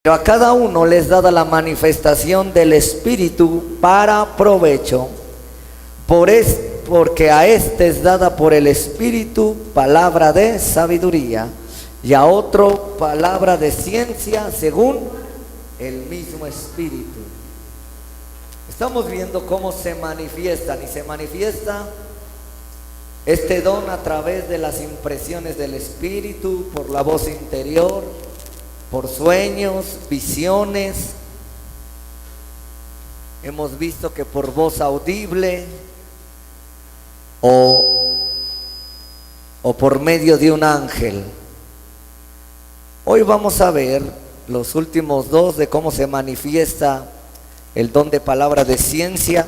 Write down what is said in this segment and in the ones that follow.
Pero a cada uno les dada la manifestación del Espíritu para provecho, porque a este es dada por el Espíritu palabra de sabiduría, y a otro palabra de ciencia según el mismo Espíritu. Estamos viendo cómo se manifiestan, y se manifiesta este don a través de las impresiones del Espíritu, por la voz interior, por sueños, visiones. Hemos visto que por voz audible o por medio de un ángel. Hoy vamos a ver los últimos dos de cómo se manifiesta el don de palabra de ciencia.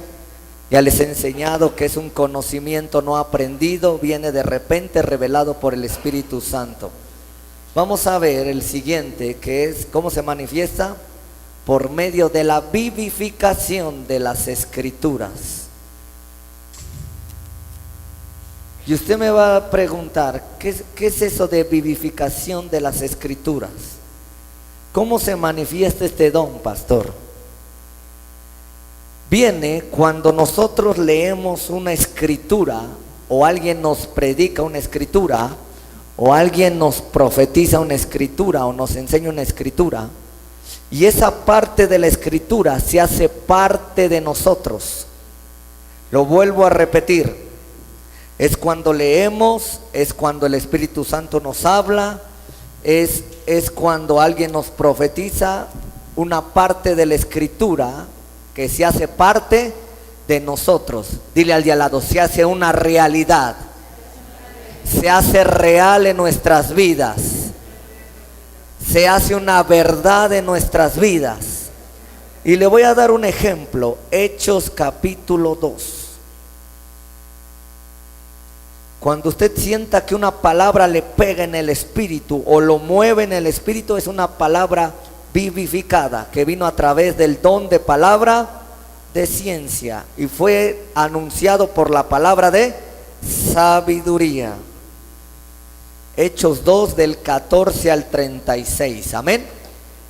Ya les he enseñado que es un conocimiento no aprendido, viene de repente revelado por el Espíritu Santo. Vamos a ver el siguiente, que es cómo se manifiesta por medio de la vivificación de las Escrituras. Y usted me va a preguntar, ¿qué es eso de vivificación de las Escrituras? ¿Cómo se manifiesta este don, pastor? Viene cuando nosotros leemos una escritura, o alguien nos predica una escritura, o alguien nos profetiza una escritura, o nos enseña una escritura, y esa parte de la escritura se hace parte de nosotros. Lo vuelvo a repetir, es cuando leemos, es cuando el Espíritu Santo nos habla, es cuando alguien nos profetiza una parte de la escritura que se hace parte de nosotros. Dile al de al lado, se hace una realidad, se hace real en nuestras vidas, se hace una verdad en nuestras vidas. Y le voy a dar un ejemplo, Hechos capítulo 2. Cuando usted sienta que una palabra le pega en el espíritu o lo mueve en el espíritu, es una palabra vivificada que vino a través del don de palabra de ciencia y fue anunciado por la palabra de sabiduría. Hechos 2 del 14 al 36, amén.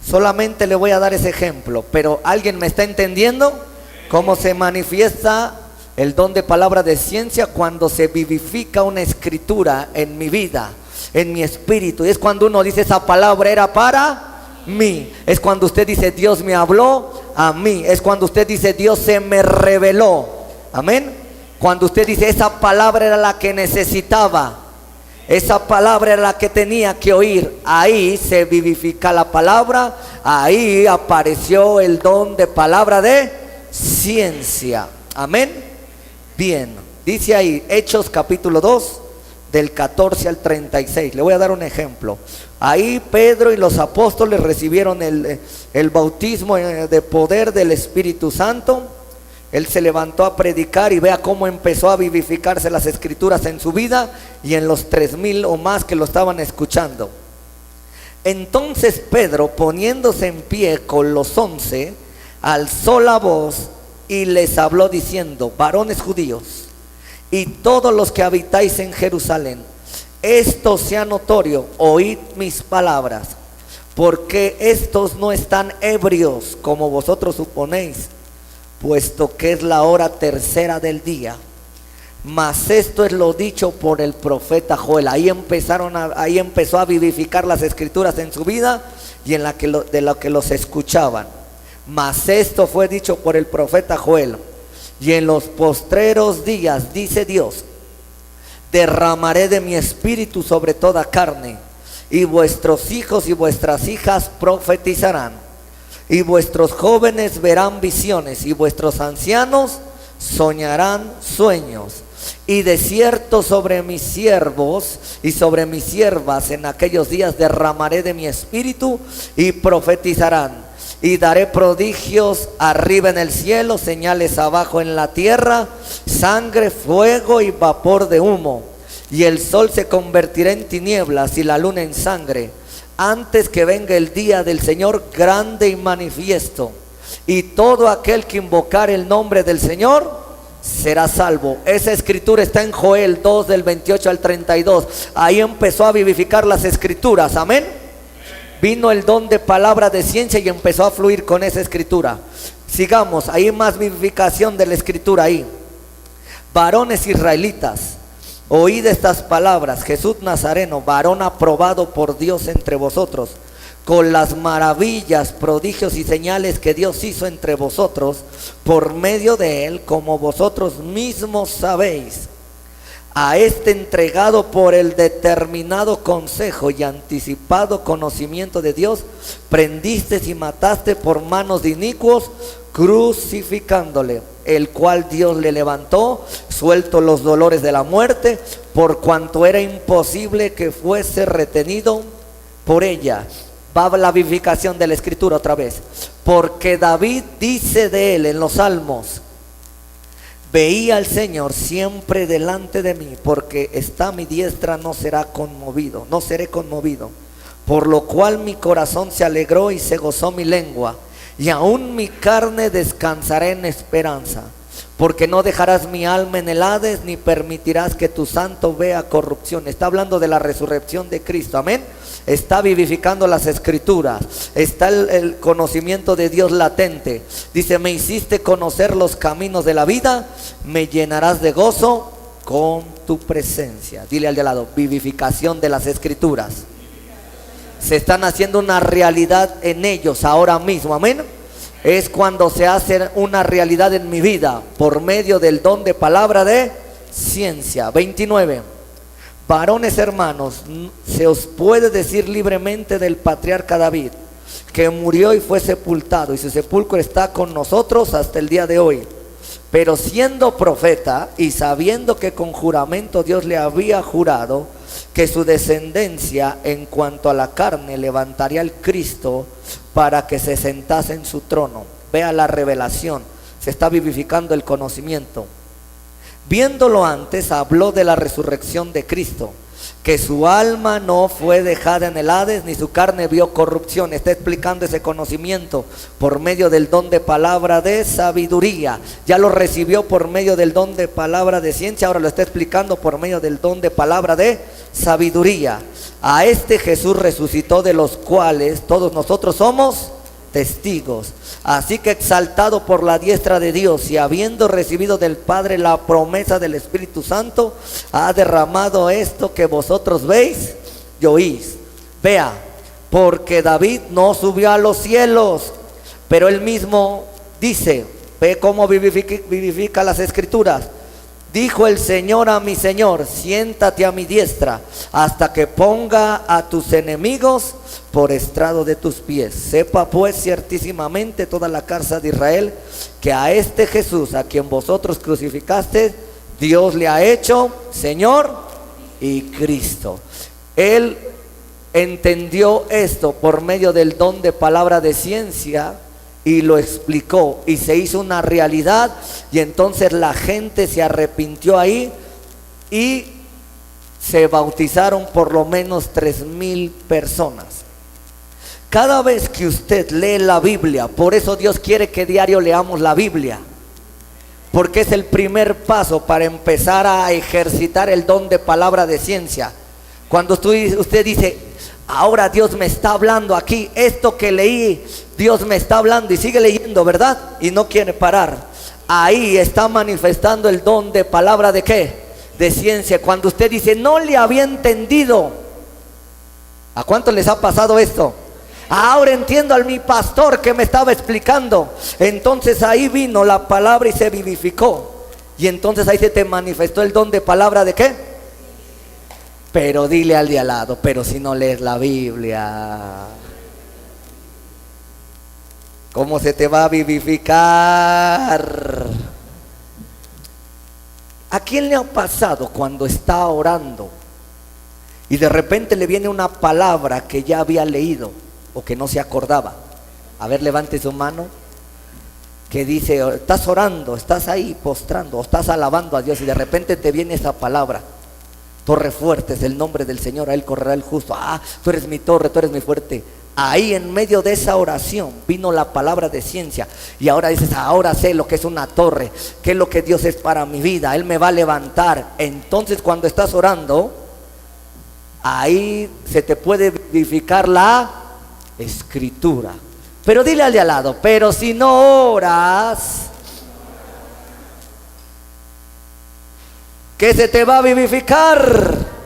Solamente le voy a dar ese ejemplo, pero ¿alguien me está entendiendo cómo se manifiesta el don de palabra de ciencia? Cuando se vivifica una escritura en mi vida, en mi espíritu, y es cuando uno dice, esa palabra era para mí. Es cuando usted dice, Dios me habló a mí. Es cuando usted dice, Dios se me reveló, amén. Cuando usted dice, esa palabra era la que necesitaba, esa palabra era la que tenía que oír. Ahí se vivifica la palabra, ahí apareció el don de palabra de ciencia, amén. Bien, dice ahí Hechos capítulo 2 del 14 al 36. Le voy a dar un ejemplo. Ahí Pedro y los apóstoles recibieron el bautismo de poder del Espíritu Santo. Él se levantó a predicar y vea cómo empezó a vivificarse las escrituras en su vida y en los 3,000 o más que lo estaban escuchando. Entonces Pedro, poniéndose en pie con los 11, alzó la voz y les habló diciendo, varones judíos y todos los que habitáis en Jerusalén, esto sea notorio, oíd mis palabras, porque estos no están ebrios como vosotros suponéis, puesto que es la hora tercera del día. Mas esto es lo dicho por el profeta Joel. Ahí empezó a vivificar las escrituras en su vida y en de lo que los escuchaban. Mas esto fue dicho por el profeta Joel. Y en los postreros días, dice Dios, derramaré de mi espíritu sobre toda carne, y vuestros hijos y vuestras hijas profetizarán, y vuestros jóvenes verán visiones, y vuestros ancianos soñarán sueños. Y de cierto sobre mis siervos y sobre mis siervas en aquellos días derramaré de mi espíritu, y profetizarán. Y daré prodigios arriba en el cielo, señales abajo en la tierra, sangre, fuego y vapor de humo. Y el sol se convertirá en tinieblas y la luna en sangre, antes que venga el día del Señor grande y manifiesto. Y todo aquel que invocar el nombre del Señor será salvo. Esa escritura está en Joel 2 del 28 al 32. Ahí empezó a vivificar las escrituras, amén. Vino el don de palabra de ciencia y empezó a fluir con esa escritura. Sigamos, hay más vivificación de la escritura ahí. Varones israelitas, oíd estas palabras: Jesús Nazareno, varón aprobado por Dios entre vosotros, con las maravillas, prodigios y señales que Dios hizo entre vosotros, por medio de él, como vosotros mismos sabéis. A este entregado por el determinado consejo y anticipado conocimiento de Dios, prendiste y mataste por manos de inicuos, crucificándole, el cual Dios le levantó, suelto los dolores de la muerte, por cuanto era imposible que fuese retenido por ella. Va la vivificación de la escritura otra vez. Porque David dice de él en los Salmos: veía al Señor siempre delante de mí, porque está a mi diestra, no seré conmovido. Por lo cual mi corazón se alegró y se gozó mi lengua, y aún mi carne descansará en esperanza. Porque no dejarás mi alma en el Hades, ni permitirás que tu santo vea corrupción. Está hablando de la resurrección de Cristo, amén. Está vivificando las escrituras. Está el conocimiento de Dios latente. Dice: me hiciste conocer los caminos de la vida, me llenarás de gozo con tu presencia. Dile al de al lado: vivificación de las escrituras. Se están haciendo una realidad en ellos ahora mismo, amén. Es cuando se hace una realidad en mi vida por medio del don de palabra de ciencia. 29. Varones hermanos, se os puede decir libremente del patriarca David, que murió y fue sepultado, y su sepulcro está con nosotros hasta el día de hoy. Pero siendo profeta y sabiendo que con juramento Dios le había jurado que su descendencia en cuanto a la carne levantaría al Cristo para que se sentase en su trono. Vea la revelación, se está vivificando el conocimiento. Viéndolo antes, habló de la resurrección de Cristo, que su alma no fue dejada en el Hades, ni su carne vio corrupción. Está explicando ese conocimiento por medio del don de palabra de sabiduría. Ya lo recibió por medio del don de palabra de ciencia, ahora lo está explicando por medio del don de palabra de sabiduría. A este Jesús resucitó, de los cuales todos nosotros somos testigos. Así que, exaltado por la diestra de Dios y habiendo recibido del Padre la promesa del Espíritu Santo, ha derramado esto que vosotros veis y oís. Vea, porque David no subió a los cielos, pero él mismo dice, ve cómo vivifica las escrituras: dijo el Señor a mi Señor: siéntate a mi diestra, hasta que ponga a tus enemigos por estrado de tus pies. Sepa pues ciertísimamente toda la casa de Israel, que a este Jesús, a quien vosotros crucificaste, Dios le ha hecho Señor y Cristo. Él entendió esto por medio del don de palabra de ciencia y lo explicó, y se hizo una realidad, y entonces la gente se arrepintió ahí y se bautizaron por lo menos 3,000 personas. Cada vez que usted lee la Biblia, por eso Dios quiere que diario leamos la Biblia, porque es el primer paso para empezar a ejercitar el don de palabra de ciencia. Cuando usted dice: ahora Dios me está hablando aquí, esto que leí, Dios me está hablando, y sigue leyendo, ¿verdad? Y no quiere parar. Ahí está manifestando el don de palabra de ¿qué? De ciencia. Cuando usted dice: no le había entendido. ¿A cuántos les ha pasado esto? Ahora entiendo a mi pastor que me estaba explicando. Entonces ahí vino la palabra y se vivificó. Y entonces ahí se te manifestó el don de palabra de ¿qué? Pero dile al de al lado: pero si no lees la Biblia, ¿cómo se te va a vivificar? ¿A quién le ha pasado cuando está orando y de repente le viene una palabra que ya había leído o que no se acordaba? A ver, levante su mano. Que dice: estás orando, estás ahí postrando o estás alabando a Dios, y de repente te viene esa palabra: torre fuerte es el nombre del Señor, a él correrá el justo. Ah, tú eres mi torre, tú eres mi fuerte. Ahí en medio de esa oración vino la palabra de ciencia, y ahora dices: ahora sé lo que es una torre, qué es lo que Dios es para mi vida, Él me va a levantar. Entonces cuando estás orando, ahí se te puede vivificar la escritura. Pero dile al de al lado, pero si no oras, ¿qué se te va a vivificar?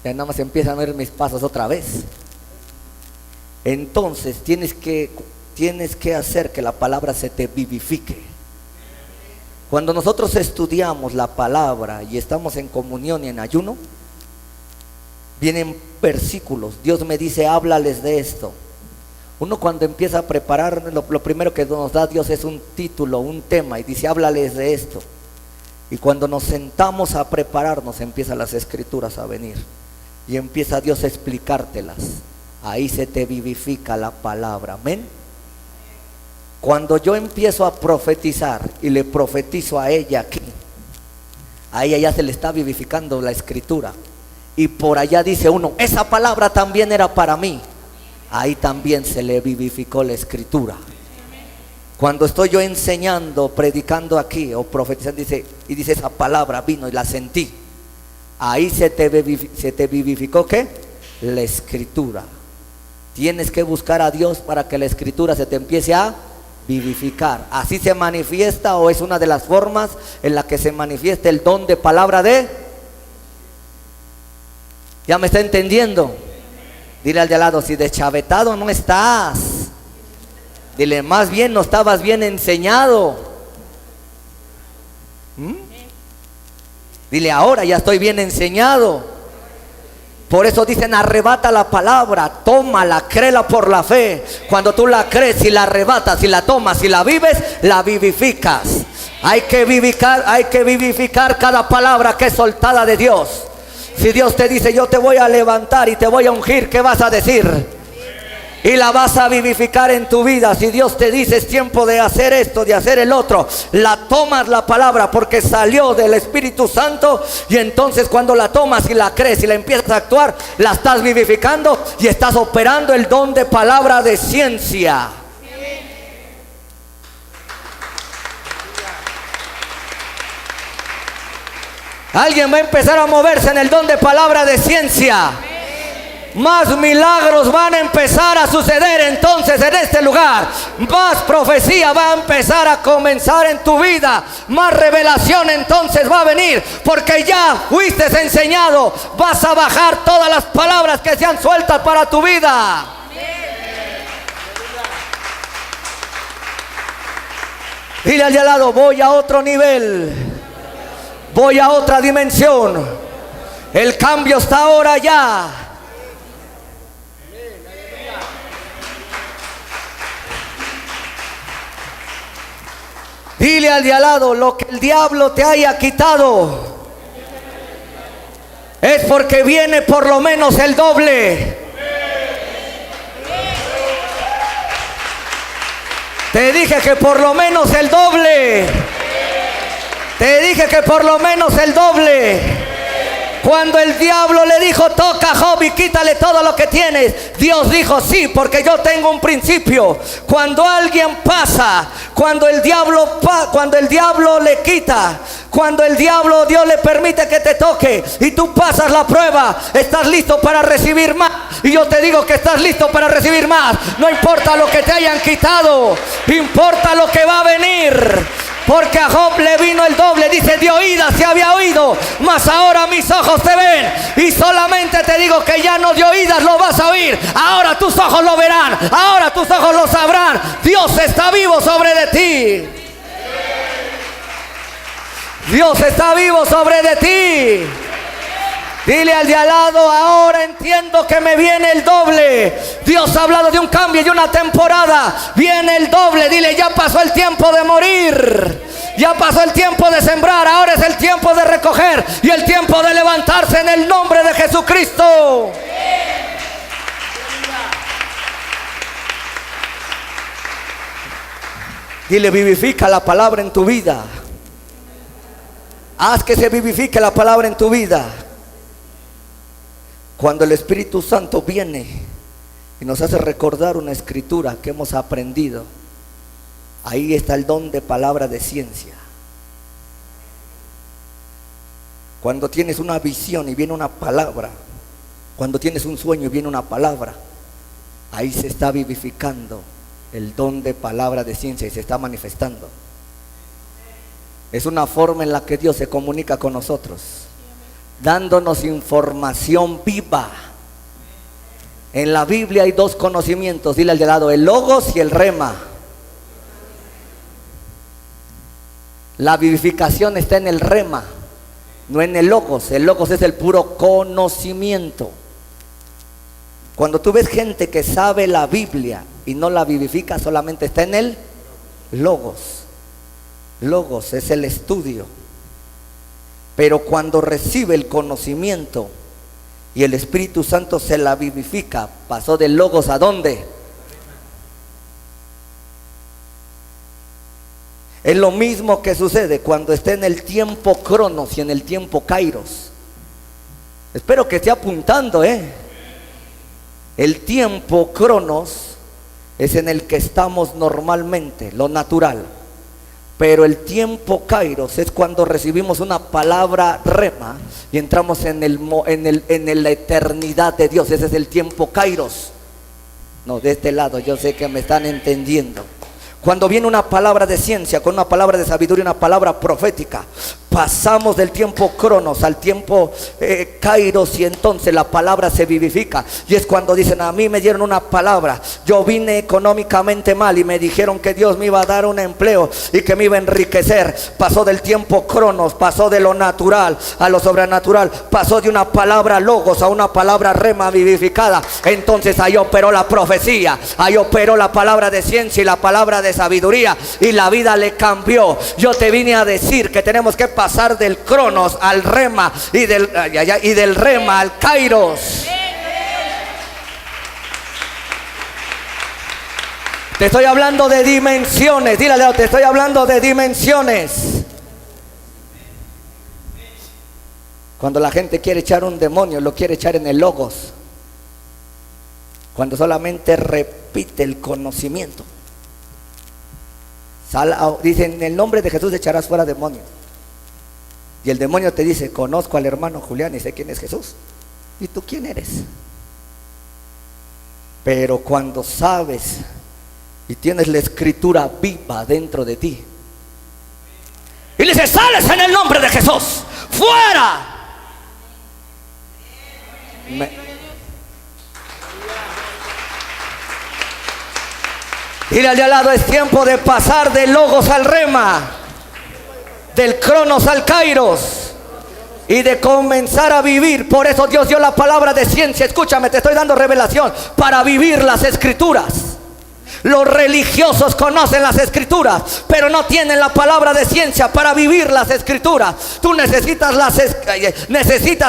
Ya nada más empiezan a ver mis pasos otra vez. Entonces tienes que hacer que la palabra se te vivifique. Cuando nosotros estudiamos la palabra y estamos en comunión y en ayuno, vienen versículos. Dios me dice, háblales de esto. Uno cuando empieza a preparar, lo primero que nos da Dios es un título, un tema, y dice, háblales de esto. Y cuando nos sentamos a prepararnos, empiezan las escrituras a venir. Y empieza Dios a explicártelas. Ahí se te vivifica la palabra. Amén. Cuando yo empiezo a profetizar y le profetizo a ella aquí, a ella ya se le está vivificando la escritura. Y por allá dice uno, esa palabra también era para mí. Ahí también se le vivificó la escritura. Cuando estoy yo enseñando, predicando aquí o profetizando, dice esa palabra vino y la sentí. Ahí se te vivificó ¿qué? La escritura. Tienes que buscar a Dios para que la escritura se te empiece a vivificar. Así se manifiesta, o es una de las formas en la que se manifiesta el don de palabra de. ¿Ya me está entendiendo? Dile al de al lado, si deschavetado no estás. Dile, más bien no estabas bien enseñado. Dile, ahora ya estoy bien enseñado. Por eso dicen, arrebata la palabra, tómala, créela por la fe. Cuando tú la crees, si la arrebatas, si la tomas, si la vives, la vivificas. Hay que vivificar cada palabra que es soltada de Dios. Si Dios te dice, yo te voy a levantar y te voy a ungir, ¿qué vas a decir? Y la vas a vivificar en tu vida. Si Dios te dice, es tiempo de hacer esto, de hacer el otro, la tomas la palabra porque salió del Espíritu Santo. Y entonces cuando la tomas y la crees y la empiezas a actuar, la estás vivificando y estás operando el don de palabra de ciencia. Alguien va a empezar a moverse en el don de palabra de ciencia. Más milagros van a empezar a suceder entonces en este lugar. Más profecía va a empezar a comenzar en tu vida. Más revelación entonces va a venir, porque ya fuiste enseñado. Vas a bajar todas las palabras que sean sueltas para tu vida. Dile al de al lado, voy a otro nivel. Voy a otra dimensión. El cambio está ahora ya. Dile al de al lado, lo que el diablo te haya quitado es porque viene por lo menos el doble. Te dije que por lo menos el doble. Te dije que por lo menos el doble. Cuando el diablo le dijo, toca a Job y quítale todo lo que tienes, Dios dijo, sí, porque yo tengo un principio. Cuando alguien pasa, cuando el diablo le quita, cuando el diablo, Dios le permite que te toque y tú pasas la prueba, estás listo para recibir más. Y yo te digo que estás listo para recibir más. No importa lo que te hayan quitado, importa lo que va a venir. Porque a Job le vino el doble. Dice, de oídas se había oído, mas ahora mis ojos te ven. Y solamente te digo que ya no de oídas lo vas a oír. Ahora tus ojos lo verán. Ahora tus ojos lo sabrán. Dios está vivo sobre de ti. Dios está vivo sobre de ti. Dile al de al lado, ahora entiendo que me viene el doble. Dios ha hablado de un cambio y una temporada. Viene el doble. Dile, ya pasó el tiempo de morir. Ya pasó el tiempo de sembrar. Ahora es el tiempo de recoger y el tiempo de levantarse en el nombre de Jesucristo. Dile, vivifica la palabra en tu vida. Haz que se vivifique la palabra en tu vida. Cuando el Espíritu Santo viene y nos hace recordar una escritura que hemos aprendido, ahí está el don de palabra de ciencia. Cuando tienes una visión y viene una palabra, cuando tienes un sueño y viene una palabra, ahí se está vivificando el don de palabra de ciencia y se está manifestando. Es una forma en la que Dios se comunica con nosotros, dándonos información viva. En la Biblia hay dos conocimientos, dile al de lado, el logos y el rema. La vivificación está en el rema, no en el logos. El logos es el puro conocimiento. Cuando tú ves gente que sabe la Biblia y no la vivifica, solamente está en el logos. Logos es el estudio. Pero cuando recibe el conocimiento y el Espíritu Santo se la vivifica, pasó del logos ¿a dónde? Es lo mismo que sucede cuando esté en el tiempo cronos y en el tiempo kairos. Espero que esté apuntando, El tiempo cronos es en el que estamos normalmente, lo natural. Pero el tiempo kairos es cuando recibimos una palabra rema y entramos en la eternidad de Dios. Ese es el tiempo kairos. No, de este lado, yo sé que me están entendiendo. Cuando viene una palabra de ciencia, con una palabra de sabiduría, una palabra profética, pasamos del tiempo cronos al tiempo kairos, y entonces la palabra se vivifica. Y es cuando dicen: a mí me dieron una palabra, yo vine económicamente mal y me dijeron que Dios me iba a dar un empleo y que me iba a enriquecer. Pasó del tiempo cronos, pasó de lo natural a lo sobrenatural, pasó de una palabra logos a una palabra rema vivificada. Entonces ahí operó la profecía, ahí operó la palabra de ciencia y la palabra de sabiduría, y la vida le cambió. Yo te vine a decir que tenemos que pasar del cronos al rema y del rema al kairos. Te estoy hablando de dimensiones. Dile, te estoy hablando de dimensiones. Cuando la gente quiere echar un demonio, lo quiere echar en el logos. Cuando solamente repite el conocimiento. Dice: en el nombre de Jesús echarás fuera demonios. Y el demonio te dice: conozco al hermano Julián y sé quién es Jesús. ¿Y tú quién eres? Pero cuando sabes y tienes la escritura viva dentro de ti, y le dices: sales en el nombre de Jesús, fuera. Dile al de al lado: es tiempo de pasar del logos al rema, del cronos al kairos, y de comenzar a vivir. Por eso Dios dio la palabra de ciencia. Escúchame, te estoy dando revelación para vivir las escrituras. Los religiosos conocen las escrituras, pero no tienen la palabra de ciencia para vivir las escrituras. Tú necesitas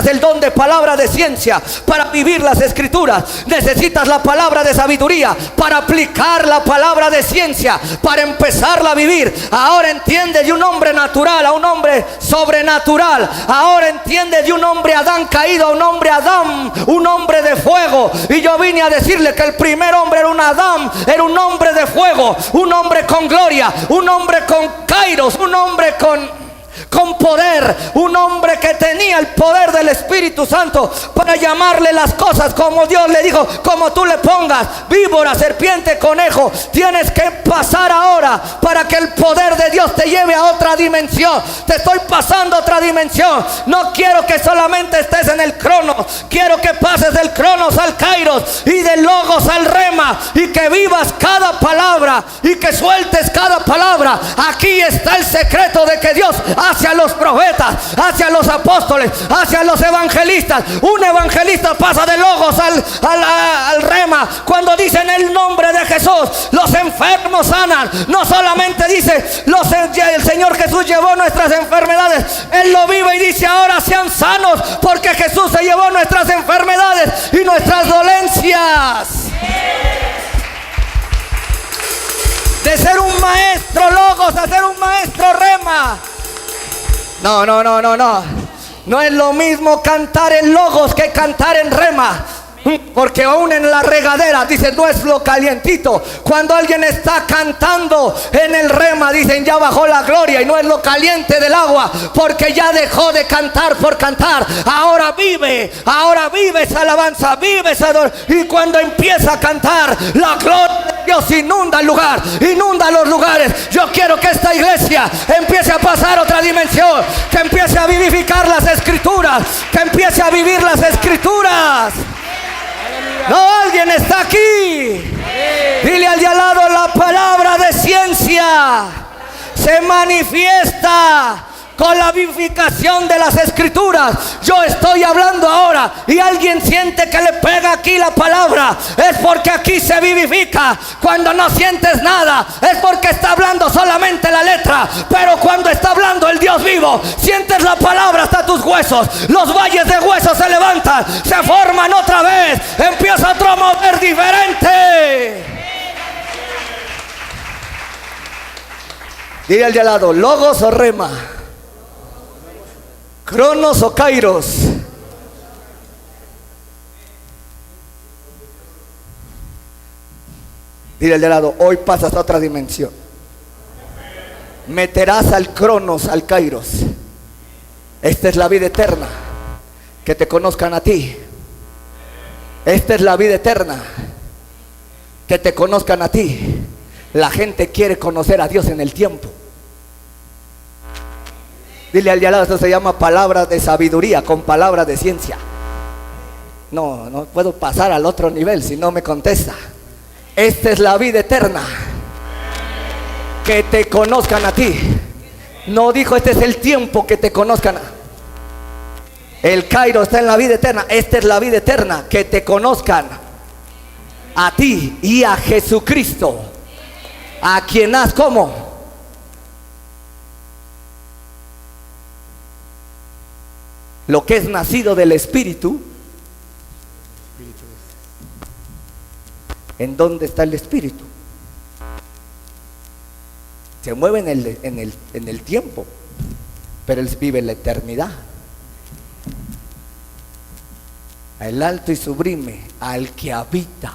el don de palabra de ciencia para vivir las escrituras. Necesitas la palabra de sabiduría para aplicar la palabra de ciencia, para empezarla a vivir. Ahora entiende de un hombre natural a un hombre sobrenatural. Ahora entiende de un hombre Adán caído a un hombre Adán, un hombre de fuego. Y yo vine a decirle que el primer hombre era un Adán, era un hombre de fuego, un hombre con gloria, un hombre con kairos, un hombre con poder, un hombre que tenía el poder del Espíritu Santo para llamarle las cosas como Dios le dijo. Como tú le pongas: víbora, serpiente, conejo. Tienes que pasar ahora para que el poder de Dios te lleve a otra dimensión. Te estoy pasando a otra dimensión. No quiero que solamente estés en el cronos, quiero que pases del cronos al kairos y del logos al rema, y que vivas cada palabra y que sueltes cada palabra. Aquí está el secreto de que Dios hacia los profetas, hacia los apóstoles, hacia los evangelistas. Un evangelista pasa de logos al rema cuando dice: en el nombre de Jesús los enfermos sanan. No solamente dice el Señor Jesús llevó nuestras enfermedades, Él lo vive y dice: ahora sean sanos, porque Jesús se llevó nuestras enfermedades y nuestras dolencias. De ser un maestro logos a ser un maestro rema. No es lo mismo cantar en logos que cantar en rema. Porque aún en la regadera, dice, no es lo calientito. Cuando alguien está cantando en el rema, dicen, ya bajó la gloria, y no es lo caliente del agua, porque ya dejó de cantar por cantar. Ahora vive esa alabanza, vive esa adoración. Y cuando empieza a cantar, la gloria de Dios inunda el lugar, inunda los lugares. Yo quiero que esta iglesia empiece a pasar otra dimensión, que empiece a vivificar las escrituras, que empiece a vivir las escrituras. No, alguien está aquí. Dile al de al lado, la palabra de ciencia se manifiesta con la vivificación de las escrituras. Yo estoy hablando ahora y alguien siente que le pega aquí la palabra, es porque aquí se vivifica. Cuando no sientes nada, es porque está hablando solamente la letra. Pero cuando está hablando el Dios vivo, sientes la palabra hasta tus huesos. Los valles de huesos se levantan, se forman otra vez, empieza otro mover diferente. Dile al de al lado, logos o rema, cronos o kairos. Dile al de al lado, hoy pasas a otra dimensión. Meterás al cronos, al kairos. Esta es la vida eterna, que te conozcan a ti. Esta es la vida eterna, que te conozcan a ti. La gente quiere conocer a Dios en el tiempo. Dile al de al lado, esto se llama palabra de sabiduría con palabra de ciencia. No puedo pasar al otro nivel si no me contesta. Esta es la vida eterna, que te conozcan a ti. No dijo, este es el tiempo que te conozcan. El Cairo está en la vida eterna. Esta es la vida eterna, que te conozcan a ti y a Jesucristo, a quien has como lo que es nacido del Espíritu. ¿En dónde está el Espíritu? Se mueve en el tiempo, pero Él vive en la eternidad. El alto y sublime, al que habita.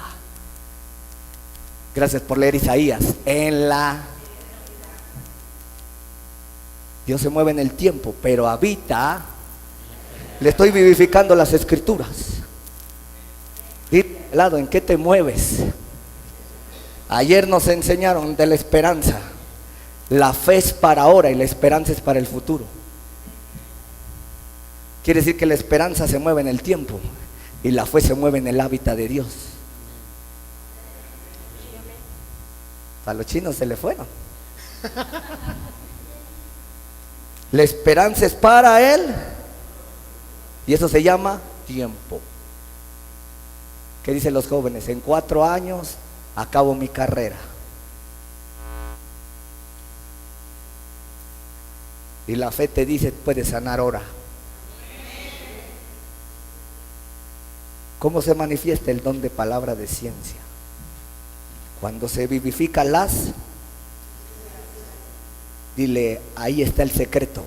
Gracias por leer Isaías. Dios se mueve en el tiempo, pero habita. Le estoy vivificando las escrituras. Dile al lado, ¿en qué te mueves? Ayer nos enseñaron de la esperanza. La fe es para ahora y la esperanza es para el futuro. Quiere decir que la esperanza se mueve en el tiempo y la fe se mueve en el hábitat de Dios. A los chinos se le fueron. La esperanza es para Él y eso se llama tiempo. ¿Qué dicen los jóvenes? En 4 años acabo mi carrera. Y la fe te dice, puedes sanar ahora. ¿Cómo se manifiesta el don de palabra de ciencia? Cuando se vivifican dile, ahí está el secreto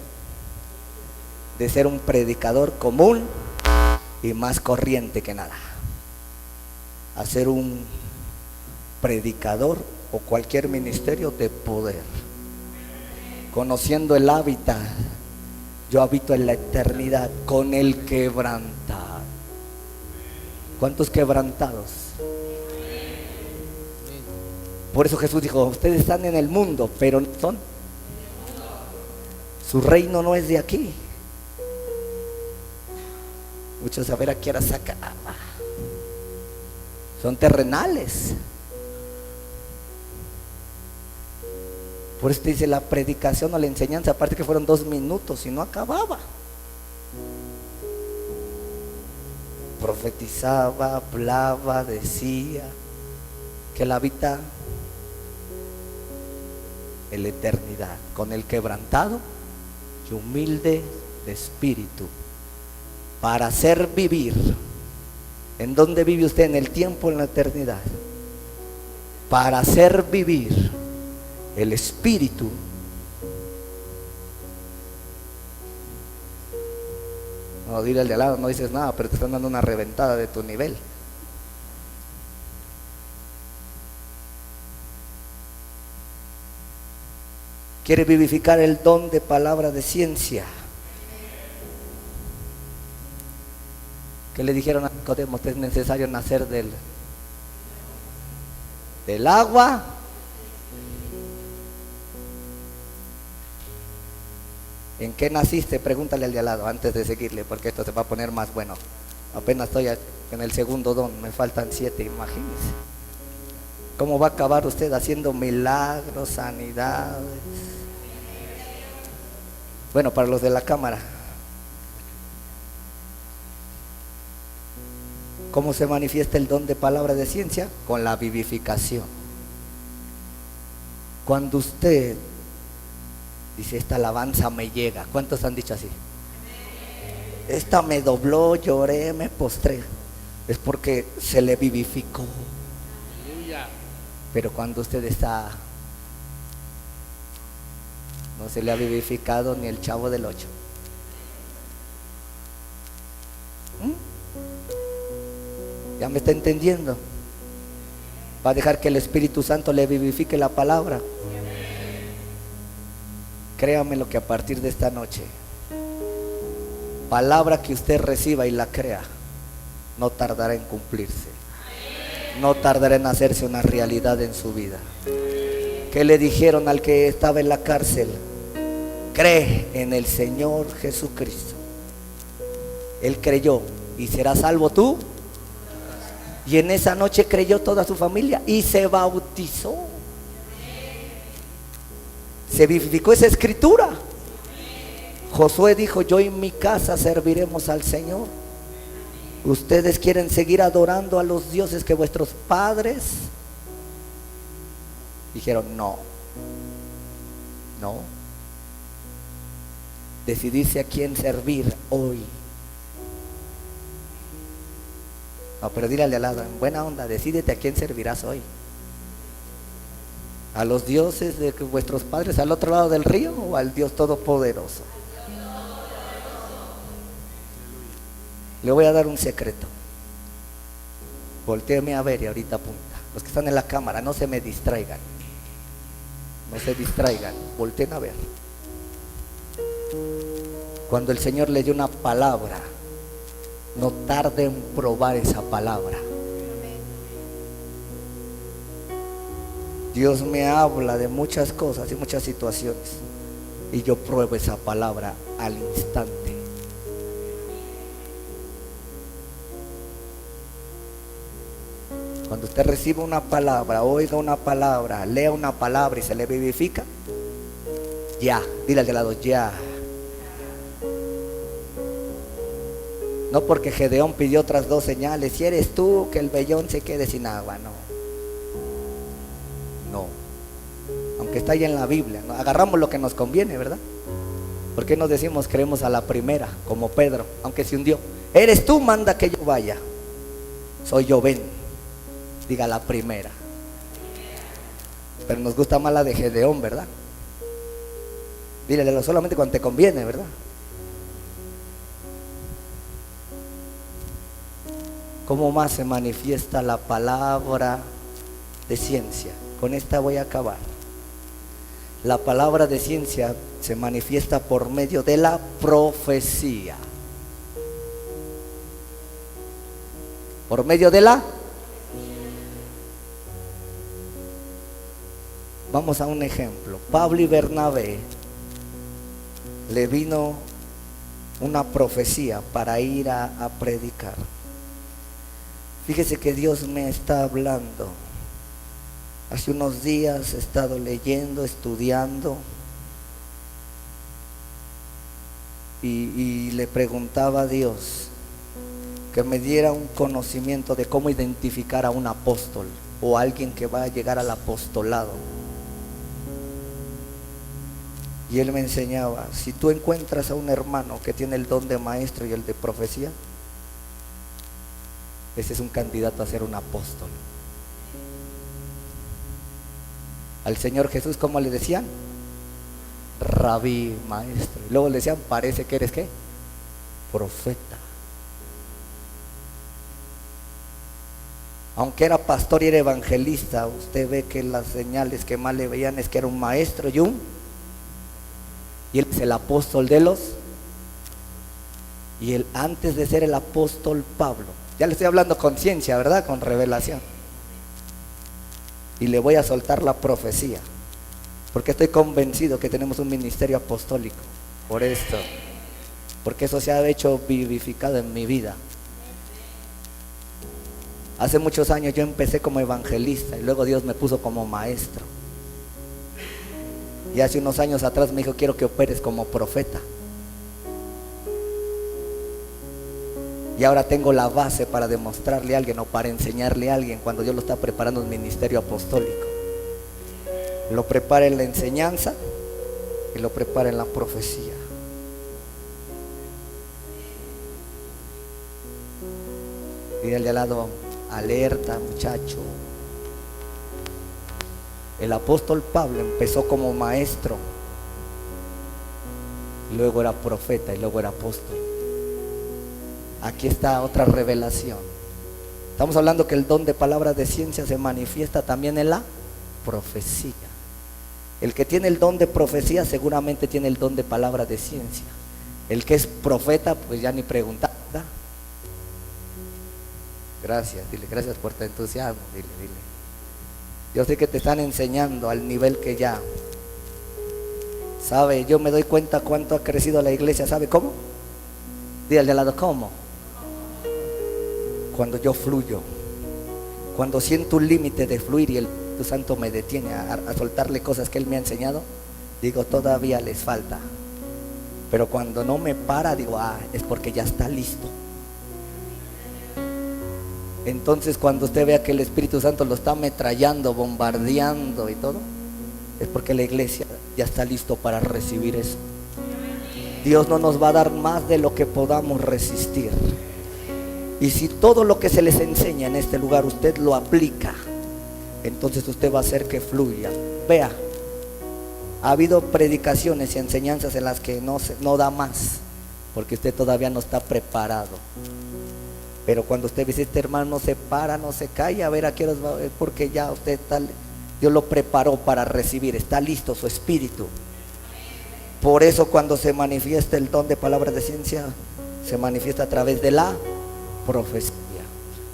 de ser un predicador común y más corriente que nada. Hacer un predicador o cualquier ministerio de poder, conociendo el hábitat. Yo habito en la eternidad con el quebrantado. ¿Cuántos quebrantados? Por eso Jesús dijo, ustedes están en el mundo, pero no son. Su reino no es de aquí. Muchos a ver a qué hora sacan. Son terrenales. Por eso te dice la predicación o la enseñanza, aparte que fueron 2 minutos y no acababa. Profetizaba, hablaba, decía que Él habita en la eternidad con el quebrantado y humilde de espíritu, para hacer vivir. ¿En dónde vive usted? En el tiempo, en la eternidad. Para hacer vivir el espíritu. No, dile al de al lado, no dices nada, pero te están dando una reventada de tu nivel. quiere vivificar el don de palabra de ciencia. ¿Qué le dijeron a Nicodemo? Es necesario nacer del agua ¿En qué naciste? Pregúntale al de al lado antes de seguirle, porque esto se va a poner más bueno. Apenas estoy en el segundo don, me faltan 7, imagínense. ¿Cómo va a acabar usted haciendo milagros, sanidades? Bueno, para los de la cámara, ¿cómo se manifiesta el don de palabra de ciencia? Con la vivificación. Cuando usted dice, esta alabanza me llega, ¿cuántos han dicho así? Esta me dobló, lloré, me postré. Es porque se le vivificó. Pero cuando usted está, no se le ha vivificado ni el Chavo del 8. ¿Ya me está entendiendo? Va a dejar que el Espíritu Santo le vivifique la palabra. Créame lo que a partir de esta noche, palabra que usted reciba y la crea, no tardará en cumplirse. No tardará en hacerse una realidad en su vida. ¿Qué le dijeron al que estaba en la cárcel? Cree en el Señor Jesucristo. Él creyó y será salvo tú. Y en esa noche creyó toda su familia y se bautizó. Se vivificó esa escritura. Josué dijo, yo y mi casa serviremos al Señor. ¿Ustedes quieren seguir adorando a los dioses que vuestros padres? Dijeron, no. Decidirse a quién servir hoy. No, pero dile al de al lado, en buena onda, decídete a quién servirás hoy. ¿A los dioses de vuestros padres al otro lado del río o al Dios Todopoderoso? Le voy a dar un secreto. Voltéeme a ver y ahorita apunta. Los que están en la cámara, no se me distraigan. No se distraigan, volteen a ver. Cuando el Señor le dio una palabra, no tarde en probar esa palabra. Dios me habla de muchas cosas y muchas situaciones y yo pruebo esa palabra al instante. Cuando usted recibe una palabra, oiga una palabra, lea una palabra y se le vivifica, ya, dile al de lado, ya. No porque Gedeón pidió otras 2 señales, si eres tú que el vellón se quede sin agua, no. Aunque está ahí en la Biblia, ¿no? Agarramos lo que nos conviene, ¿verdad? ¿Por qué nos decimos creemos a la primera, como Pedro, aunque se hundió? Eres tú, manda que yo vaya. Soy yo, ven. Diga la primera. Pero nos gusta más la de Gedeón, ¿verdad? Dílelo solamente cuando te conviene, ¿verdad? ¿Cómo más se manifiesta la palabra de ciencia? Con esta voy a acabar. La palabra de ciencia se manifiesta por medio de la profecía. Por medio de la... Vamos a un ejemplo. Pablo y Bernabé le vino una profecía para ir a predicar. Fíjese que Dios me está hablando. Hace unos días he estado leyendo, estudiando y le preguntaba a Dios que me diera un conocimiento de cómo identificar a un apóstol o alguien que va a llegar al apostolado. Y él me enseñaba, si tú encuentras a un hermano que tiene el don de maestro y el de profecía, ese es un candidato a ser un apóstol. Al Señor Jesús, ¿cómo le decían? Rabí, maestro. Y luego le decían, parece que eres ¿qué? Profeta. Aunque era pastor y era evangelista, usted ve que las señales que más le veían es que era un maestro y un Y él es el apóstol de los. Y él, antes de ser el apóstol Pablo, ya le estoy hablando con ciencia, ¿verdad? Con revelación. Y le voy a soltar la profecía, porque estoy convencido que tenemos un ministerio apostólico. Por esto, porque eso se ha hecho vivificado en mi vida. Hace muchos años yo empecé como evangelista y luego Dios me puso como maestro. Y hace unos años atrás me dijo: quiero que operes como profeta. Y ahora tengo la base para demostrarle a alguien o para enseñarle a alguien cuando Dios lo está preparando en ministerio apostólico. Lo prepara en la enseñanza y lo prepara en la profecía. Y de al lado: alerta, muchacho. El apóstol Pablo empezó como maestro, luego era profeta y luego era apóstol. Aquí está otra revelación. Estamos hablando que el don de palabra de ciencia se manifiesta también en la profecía. El que tiene el don de profecía seguramente tiene el don de palabra de ciencia. El que es profeta, pues ya ni preguntar. Gracias, dile, gracias por tu entusiasmo, dile. Yo sé que te están enseñando al nivel que ya. ¿Sabe? Yo me doy cuenta cuánto ha crecido la iglesia. ¿Sabe cómo? Dile al de lado: ¿cómo? Cuando yo fluyo, cuando siento un límite de fluir y el Espíritu Santo me detiene a soltarle cosas que Él me ha enseñado, digo, todavía les falta. Pero cuando no me para, digo, es porque ya está listo. Entonces cuando usted vea que el Espíritu Santo lo está ametrallando, bombardeando y todo, es porque la iglesia ya está listo para recibir eso. Dios no nos va a dar más de lo que podamos resistir. Y si todo lo que se les enseña en este lugar usted lo aplica, entonces usted va a hacer que fluya. Vea, ha habido predicaciones y enseñanzas en las que no da más, porque usted todavía no está preparado. Pero cuando usted dice: este hermano no se para, no se calla, a ver a qué horas va, porque ya usted está, Dios lo preparó para recibir, está listo su espíritu. Por eso cuando se manifiesta el don de palabras de ciencia, se manifiesta a través de la profecía.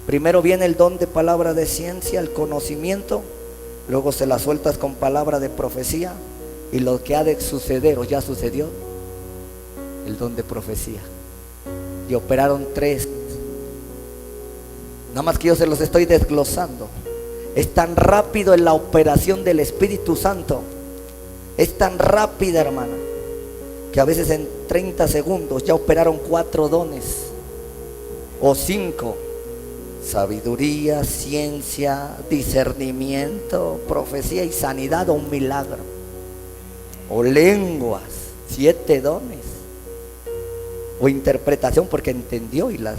Primero viene el don de palabra de ciencia, el conocimiento, luego se la sueltas con palabra de profecía, y lo que ha de suceder o ya sucedió, el don de profecía. Y operaron 3. Nada más que yo se los estoy desglosando. Es tan rápido en la operación del Espíritu Santo, es tan rápida, hermana, que a veces en 30 segundos ya operaron 4 dones o 5: sabiduría, ciencia, discernimiento, profecía y sanidad, o un milagro, o lenguas, 7 dones, o interpretación porque entendió y las,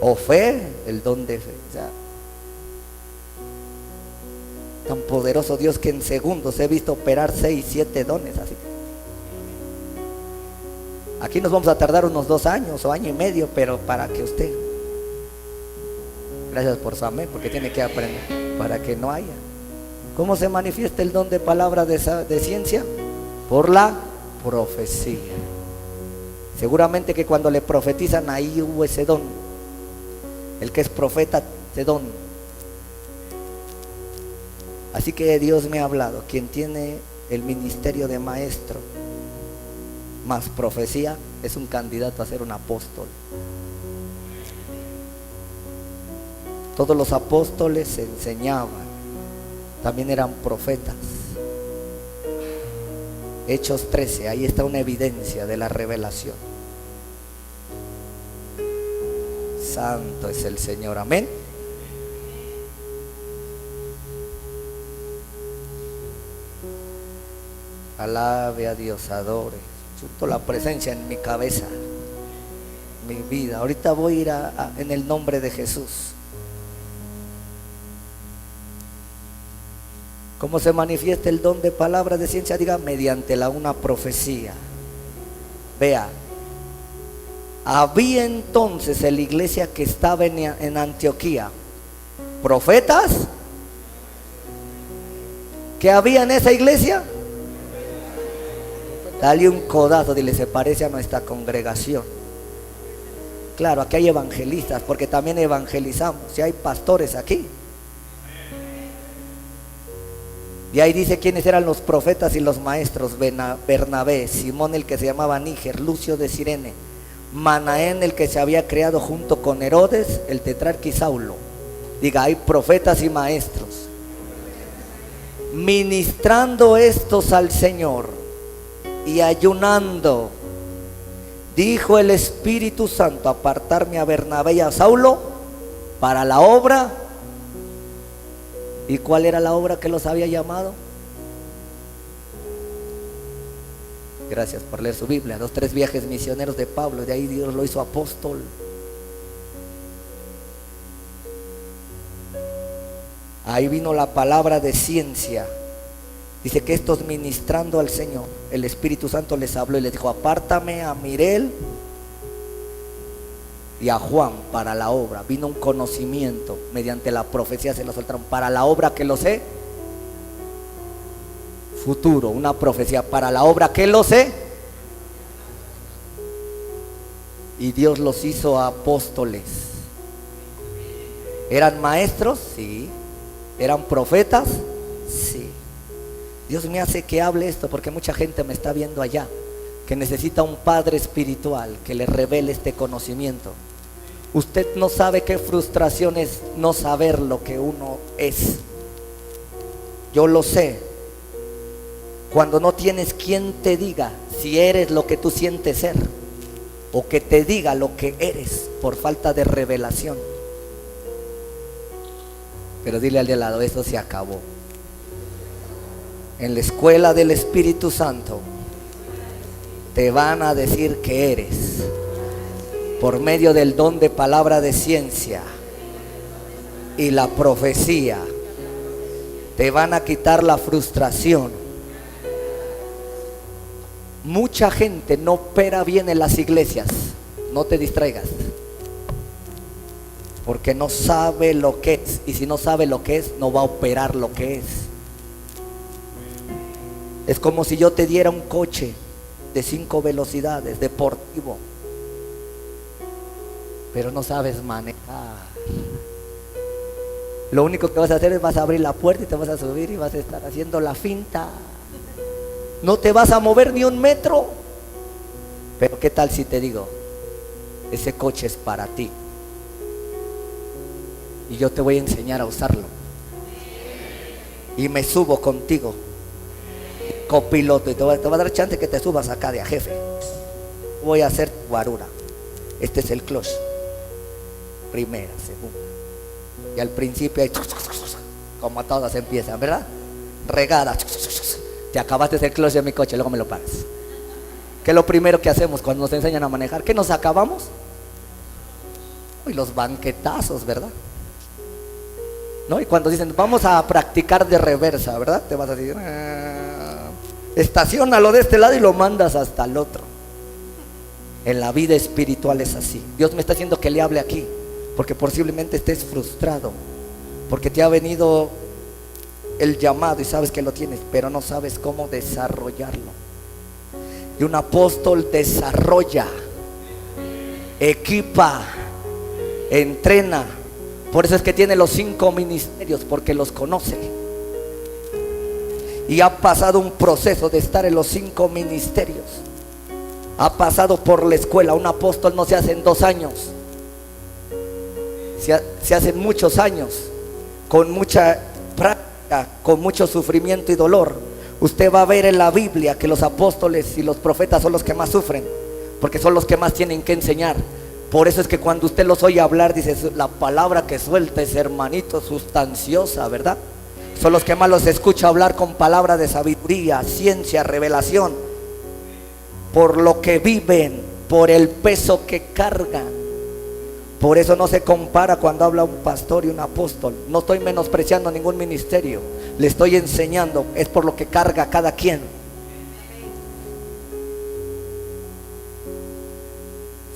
o fe, el don de fe. O sea, tan poderoso Dios que en segundos he visto operar 6, 7 dones así. Aquí nos vamos a tardar unos 2 años o año y medio, pero para que usted, gracias por su amén, porque tiene que aprender, para que no haya. ¿Cómo se manifiesta el don de palabra de ciencia? Por la profecía. Seguramente que cuando le profetizan, ahí hubo ese don. El que es profeta, ese don. Así que Dios me ha hablado: quien tiene el ministerio de maestro más profecía es un candidato a ser un apóstol. Todos los apóstoles enseñaban, también eran profetas. Hechos 13, ahí está una evidencia de la revelación. Santo es el Señor, amén. Alabe a Dios, adore. Siento la presencia en mi cabeza, mi vida. Ahorita voy a ir en el nombre de Jesús. ¿Cómo se manifiesta el don de palabra de ciencia? Diga: mediante una profecía. Vea, había entonces en la iglesia que estaba en Antioquía profetas. ¿Qué había en esa iglesia? Dale un codazo, dile, se parece a nuestra congregación. Claro, aquí hay evangelistas, porque también evangelizamos. Si hay pastores aquí. Y ahí dice quiénes eran los profetas y los maestros: Bernabé, Simón el que se llamaba Níger, Lucio de Cirene, Manaén el que se había creado junto con Herodes, el tetrarca, y Saulo. Diga, hay profetas y maestros. Ministrando estos al Señor y ayunando, dijo el Espíritu Santo: apartarme a Bernabé y a Saulo para la obra. ¿Y cuál era la obra que los había llamado? Gracias por leer su Biblia. 2, 3 viajes misioneros de Pablo, de ahí Dios lo hizo apóstol. Ahí vino la palabra de ciencia. Dice que estos, ministrando al Señor, el Espíritu Santo les habló y les dijo: apártame a Mirel y a Juan para la obra. Vino un conocimiento, mediante la profecía se lo soltaron, para la obra que lo sé futuro, una profecía para la obra que lo sé. Y Dios los hizo apóstoles. ¿Eran maestros? Sí. ¿Eran profetas? Sí. Dios me hace que hable esto porque mucha gente me está viendo allá, que necesita un padre espiritual que le revele este conocimiento. Usted no sabe qué frustración es no saber lo que uno es. Yo lo sé. Cuando no tienes quien te diga si eres lo que tú sientes ser, o que te diga lo que eres por falta de revelación. Pero dile al de al lado: eso se acabó. En la escuela del Espíritu Santo te van a decir que eres, por medio del don de palabra de ciencia y la profecía. Te van a quitar la frustración. Mucha gente no opera bien en las iglesias. No te distraigas, porque no sabe lo que es. Y si no sabe lo que es, no va a operar lo que es. Es como si yo te diera un coche de 5 velocidades, deportivo, pero no sabes manejar. Lo único que vas a hacer es vas a abrir la puerta y te vas a subir y vas a estar haciendo la finta. No te vas a mover ni un metro. Pero ¿qué tal si te digo: ese coche es para ti y yo te voy a enseñar a usarlo, y me subo contigo, copiloto, y te va a dar chance que te subas acá de a jefe? Voy a hacer tu guarura. Este es el clutch, primera, segunda, y al principio hay, como todas empiezan, ¿verdad? Regada. Te acabaste el clutch de mi coche, luego me lo pagas. ¿Qué es lo primero que hacemos cuando nos enseñan a manejar? ¿Qué nos acabamos? Uy, los banquetazos, ¿verdad? ¿No? Y cuando dicen vamos a practicar de reversa, ¿verdad? Te vas a decir, estaciónalo de este lado y lo mandas hasta el otro. En la vida espiritual es así. Dios me está haciendo que le hable aquí, porque posiblemente estés frustrado, porque te ha venido el llamado y sabes que lo tienes, pero no sabes cómo desarrollarlo. Y un apóstol desarrolla, equipa, entrena. Por eso es que tiene los 5 ministerios, porque los conoce. Y ha pasado un proceso de estar en los 5 ministerios. Ha pasado por la escuela. Un apóstol no se hace en 2 años, se hace en muchos años, con mucha práctica, con mucho sufrimiento y dolor. Usted va a ver en la Biblia que los apóstoles y los profetas son los que más sufren, porque son los que más tienen que enseñar. Por eso es que cuando usted los oye hablar, dice: la palabra que suelta es, hermanito, sustanciosa, ¿verdad? Son los que más los escucha hablar con palabra de sabiduría, ciencia, revelación, por lo que viven, por el peso que cargan. Por eso no se compara cuando habla un pastor y un apóstol. No estoy menospreciando ningún ministerio, le estoy enseñando, es por lo que carga cada quien.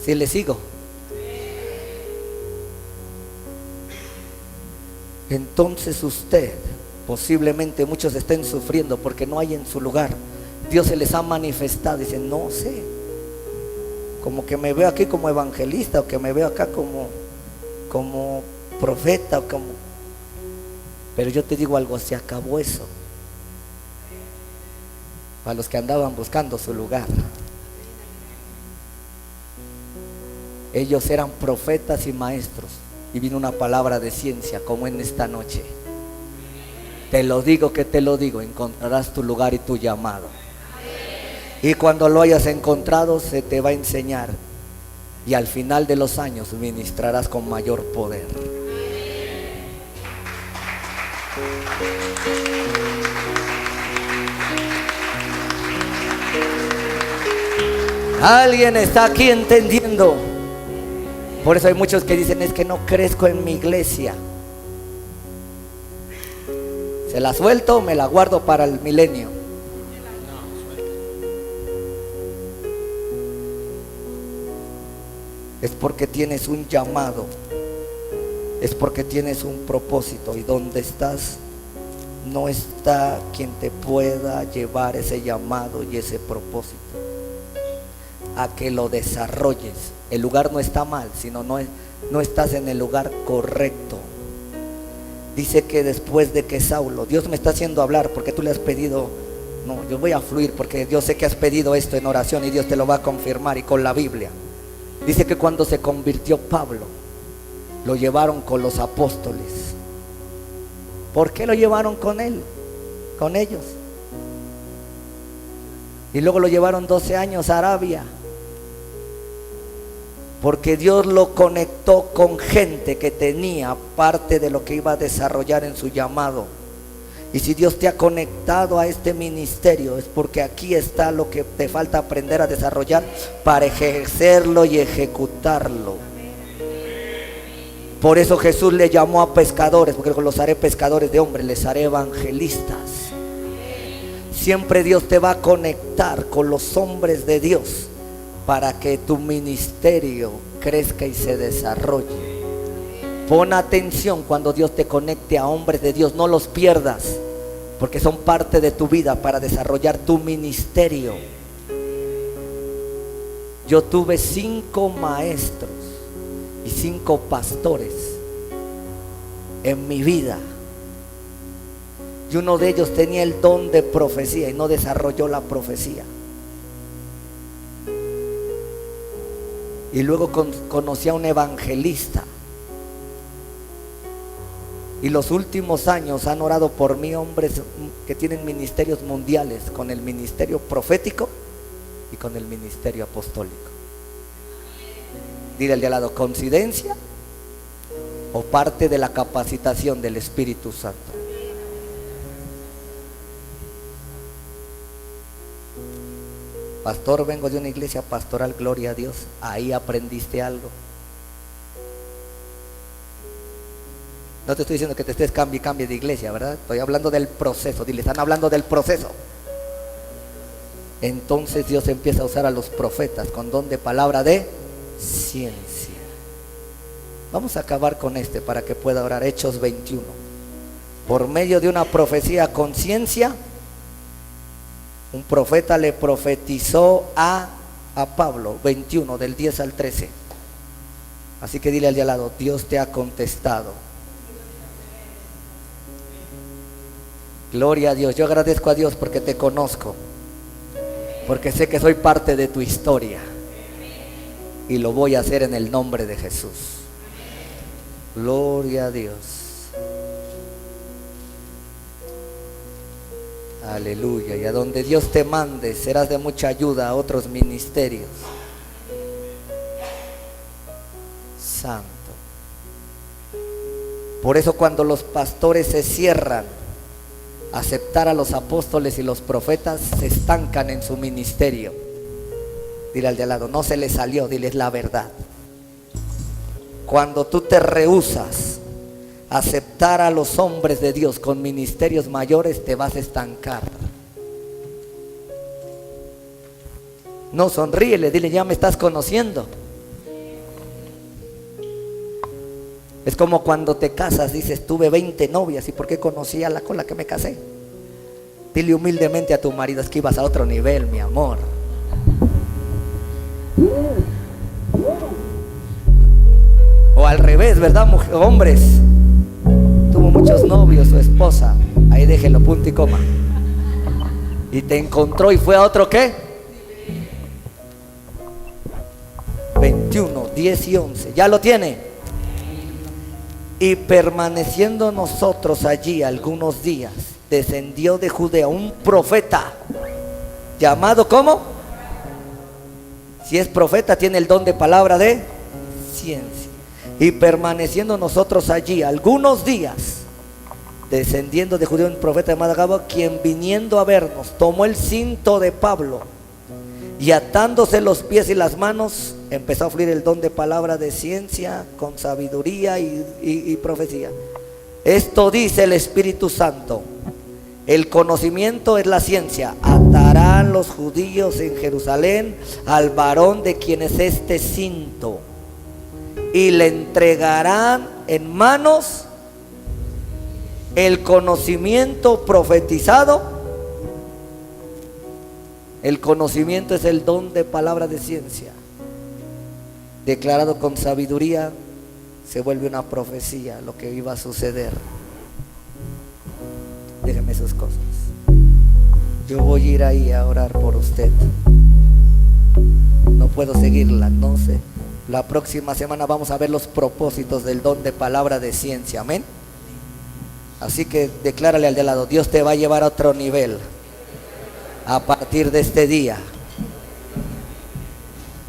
¿Sí le sigo? Entonces usted, posiblemente muchos estén sufriendo porque no hay en su lugar Dios se les ha manifestado. Dicen, no sé, como que me veo aquí como evangelista, o que me veo acá como profeta, o como... Pero yo te digo algo, se acabó eso. Para los que andaban buscando su lugar, ellos eran profetas y maestros, y vino una palabra de ciencia como en esta noche. Te lo digo que te lo digo, encontrarás tu lugar y tu llamado. Y cuando lo hayas encontrado, se te va a enseñar, y al final de los años ministrarás con mayor poder. Alguien está aquí entendiendo. Por eso hay muchos que dicen, es que no crezco en mi iglesia. ¿Se la suelto o me la guardo para el milenio? Es porque tienes un llamado, es porque tienes un propósito, y donde estás no está quien te pueda llevar ese llamado y ese propósito a que lo desarrolles. El lugar no está mal, sino no estás en el lugar correcto. Dice que después de que Saulo, Dios me está haciendo hablar porque tú le has pedido. No, yo voy a fluir porque yo sé que has pedido esto en oración y Dios te lo va a confirmar, y con la Biblia. Dice que cuando se convirtió Pablo, lo llevaron con los apóstoles. ¿Por qué lo llevaron con él? Con ellos. Y luego lo llevaron 12 años a Arabia, porque Dios lo conectó con gente que tenía parte de lo que iba a desarrollar en su llamado. Y si Dios te ha conectado a este ministerio, es porque aquí está lo que te falta aprender a desarrollar para ejercerlo y ejecutarlo. Por eso Jesús le llamó a pescadores, porque los haré pescadores de hombres, les haré evangelistas. Siempre Dios te va a conectar con los hombres de Dios para que tu ministerio crezca y se desarrolle. Pon atención cuando Dios te conecte a hombres de Dios, no los pierdas, porque son parte de tu vida para desarrollar tu ministerio. Yo tuve 5 maestros y 5 pastores en mi vida, y uno de ellos tenía el don de profecía y no desarrolló la profecía. Y luego conocí a un evangelista, y los últimos años han orado por mí hombres que tienen ministerios mundiales, con el ministerio profético y con el ministerio apostólico. Dile al de al lado, ¿coincidencia o parte de la capacitación del Espíritu Santo? Pastor, vengo de una iglesia pastoral, gloria a Dios. Ahí aprendiste algo. No te estoy diciendo que te estés cambie de iglesia, ¿verdad? Estoy hablando del proceso. Dile, están hablando del proceso. Entonces Dios empieza a usar a los profetas con don de palabra de ciencia. Vamos a acabar con este para que pueda orar. Hechos 21. Por medio de una profecía con ciencia, un profeta le profetizó a Pablo. 21 del 10 al 13. Así que dile al de al lado, Dios te ha contestado. Gloria a Dios. Yo agradezco a Dios porque te conozco, porque sé que soy parte de tu historia, y lo voy a hacer en el nombre de Jesús. Gloria a Dios. Aleluya. Y a donde Dios te mande serás de mucha ayuda a otros ministerios. Santo. Por eso cuando los pastores se cierran a aceptar a los apóstoles y los profetas, se estancan en su ministerio. Dile al de al lado, no se le salió, diles la verdad. Cuando tú te rehusas a aceptar a los hombres de Dios con ministerios mayores, te vas a estancar. No, sonríele, dile, ya me estás conociendo. Es como cuando te casas, dices, tuve 20 novias, ¿y por qué conocí a la con la que me casé? Dile humildemente a tu marido, es que ibas a otro nivel, mi amor. O al revés, ¿verdad, hombres? Tuvo muchos novios, su esposa. Ahí déjelo, punto y coma. Y te encontró y fue a otro, ¿qué? 21, 10 y 11. ¿Ya lo tiene? Y permaneciendo nosotros allí algunos días, descendió de Judea un profeta llamado, ¿cómo? Si es profeta, tiene el don de palabra de ciencia. Y permaneciendo nosotros allí algunos días, descendiendo de Judea un profeta llamado Agabo, quien viniendo a vernos tomó el cinto de Pablo y atándose los pies y las manos empezó a fluir el don de palabra de ciencia con sabiduría y profecía. Esto dice el Espíritu Santo: el conocimiento es la ciencia. Atarán los judíos en Jerusalén al varón de quien es este cinto y le entregarán en manos el conocimiento profetizado. El conocimiento es el don de palabra de ciencia, declarado con sabiduría. Se vuelve una profecía lo que iba a suceder. Déjeme sus cosas. Yo voy a ir ahí a orar por usted. No puedo seguirla, no sé. La próxima semana vamos a ver los propósitos del don de palabra de ciencia. Amén. Así que declárale al de lado: Dios te va a llevar a otro nivel a partir de este día.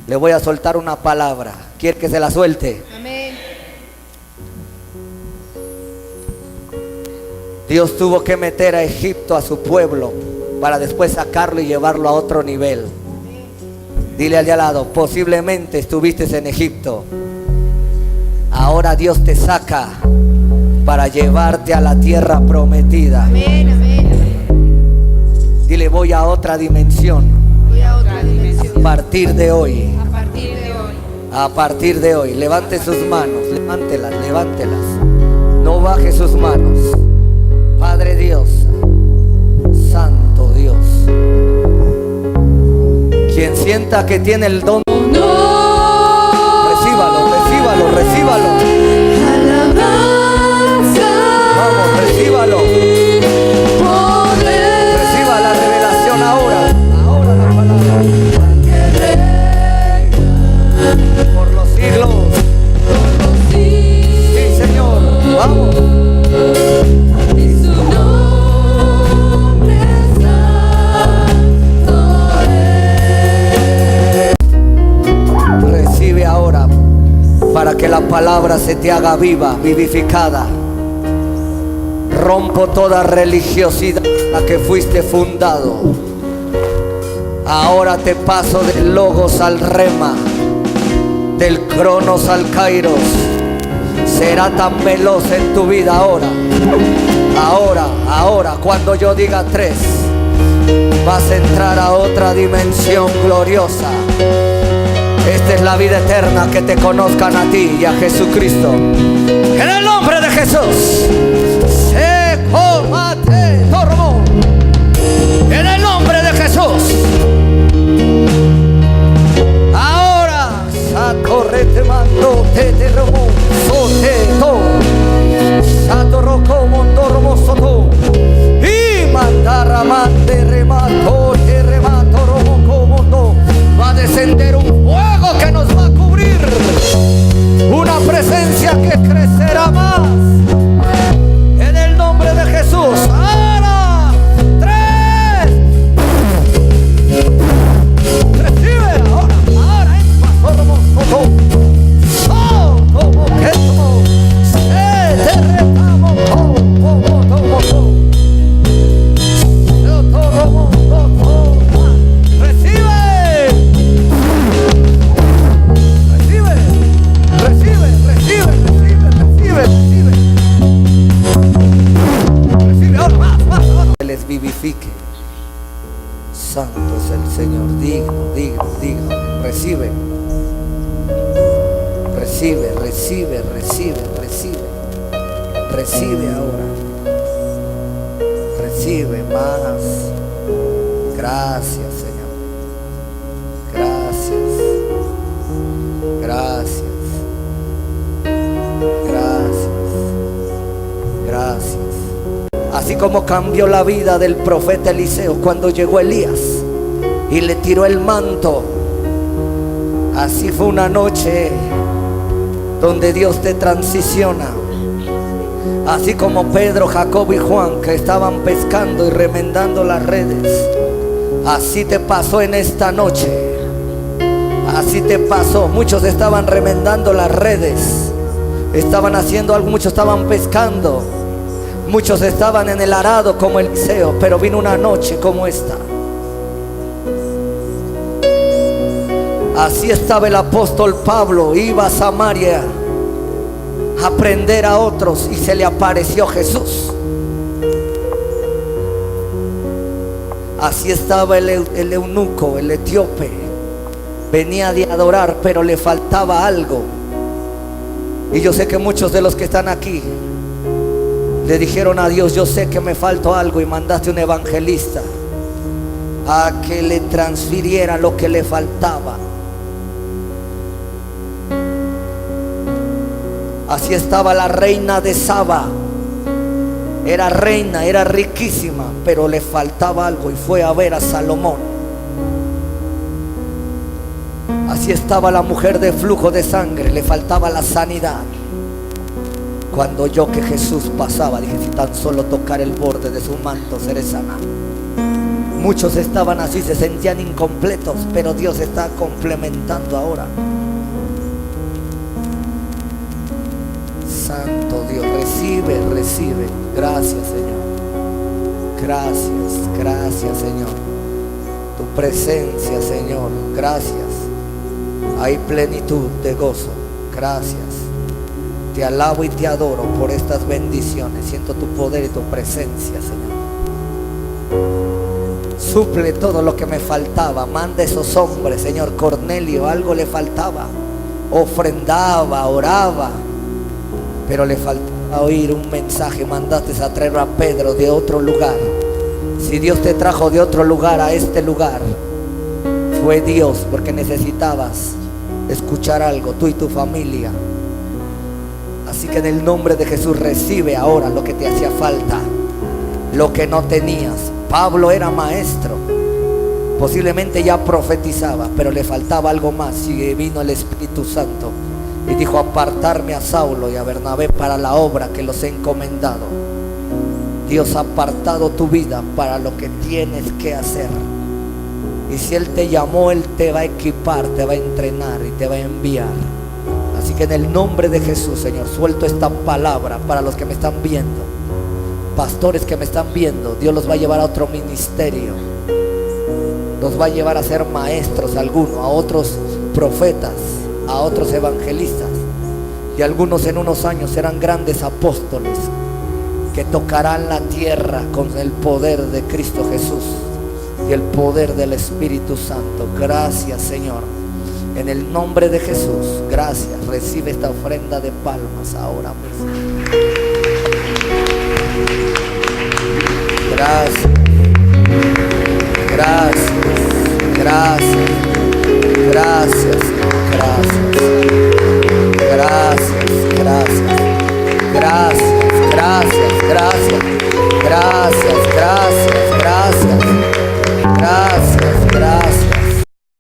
Le voy a soltar una palabra. ¿Quiere que se la suelte? Amén. Dios tuvo que meter a Egipto a su pueblo para después sacarlo y llevarlo a otro nivel. Dile al de al lado: posiblemente estuviste en Egipto, ahora Dios te saca para llevarte a la tierra prometida. Amén, amén. Dile: voy a otra dimensión. Voy a otra dimensión. A partir de hoy. A partir de hoy. A partir de hoy. Levante sus manos. Levántelas, levántelas. No baje sus manos. Padre Dios, Santo Dios, quien sienta que tiene el don, recíbalo, recíbalo, recíbalo. Vamos, recíbalo. Reciba la revelación ahora. Ahora la palabra. Por los siglos. Sí, Señor. Vamos. Recibe ahora para que la palabra se te haga viva, vivificada. Rompo toda religiosidad en la que fuiste fundado. Ahora te paso del logos al rema, del cronos al kairos. Será tan veloz en tu vida ahora. Ahora, cuando yo diga 3, vas a entrar a otra dimensión gloriosa. Esta es la vida eterna, que te conozcan a ti y a Jesucristo. En el nombre de Jesús. En el nombre de Jesús. Ahora, sacorrete mando te robo, sote to, satorroco mondormo soto, y mandara mande remato, te remato robo mondo. Va a descender un fuego que nos va a cubrir, una presencia que crecerá más. En el nombre de Jesús. Ahora 3. Recibe ahora es más hermoso. Oh, como que como se te retamo, les vivifique. Santo es el Señor, digno. Recibe ahora. Recibe. recibe más. Gracias, Señor. Gracias. Gracias. Gracias. Gracias. Así como cambió la vida del profeta Eliseo cuando llegó Elías y le tiró el manto, así fue una noche donde Dios te transiciona. Así como Pedro, Jacobo y Juan, que estaban pescando y remendando las redes, así te pasó en esta noche. Así te pasó. Muchos estaban remendando las redes, estaban haciendo algo, muchos estaban pescando, muchos estaban en el arado como Eliseo, pero vino una noche como esta. Así estaba el apóstol Pablo, iba a Samaria a aprender a otros y se le apareció Jesús. Así estaba el eunuco, el etíope, venía de adorar, pero le faltaba algo. Y yo sé que muchos de los que están aquí le dijeron a Dios: yo sé que me faltó algo, y mandaste un evangelista a que le transfiriera lo que le faltaba. Así estaba la reina de Saba. Era reina, era riquísima, pero le faltaba algo y fue a ver a Salomón. Así estaba la mujer de flujo de sangre, le faltaba la sanidad. Cuando oyó que Jesús pasaba, dije: si tan solo tocar el borde de su manto seré sana. Muchos estaban así, se sentían incompletos, pero Dios está complementando ahora. Santo Dios, recibe, recibe. Gracias, Señor. Gracias, gracias, Señor. Tu presencia, Señor. Gracias. Hay plenitud de gozo. Gracias. Te alabo y te adoro por estas bendiciones. Siento tu poder y tu presencia, Señor. Suple todo lo que me faltaba. Manda esos hombres, Señor. Cornelio, algo le faltaba. Ofrendaba, oraba, pero le faltaba oír un mensaje. Mandaste a traer a Pedro de otro lugar. Si Dios te trajo de otro lugar a este lugar, fue Dios, porque necesitabas escuchar algo, tú y tu familia. Así que en el nombre de Jesús recibe ahora lo que te hacía falta, lo que no tenías. Pablo era maestro, posiblemente ya profetizaba, pero le faltaba algo más, y vino el Espíritu Santo y dijo: apartarme a Saulo y a Bernabé para la obra que los he encomendado. Dios ha apartado tu vida para lo que tienes que hacer. Y si Él te llamó, Él te va a equipar, te va a entrenar y te va a enviar. Así que en el nombre de Jesús, Señor, suelto esta palabra para los que me están viendo, pastores que me están viendo. Dios los va a llevar a otro ministerio, los va a llevar a ser maestros, a algunos, a otros profetas, a otros evangelistas, y algunos en unos años serán grandes apóstoles que tocarán la tierra con el poder de Cristo Jesús y el poder del Espíritu Santo. Gracias, Señor, en el nombre de Jesús. Gracias. Recibe esta ofrenda de palmas ahora mismo. Gracias, gracias, gracias, gracias.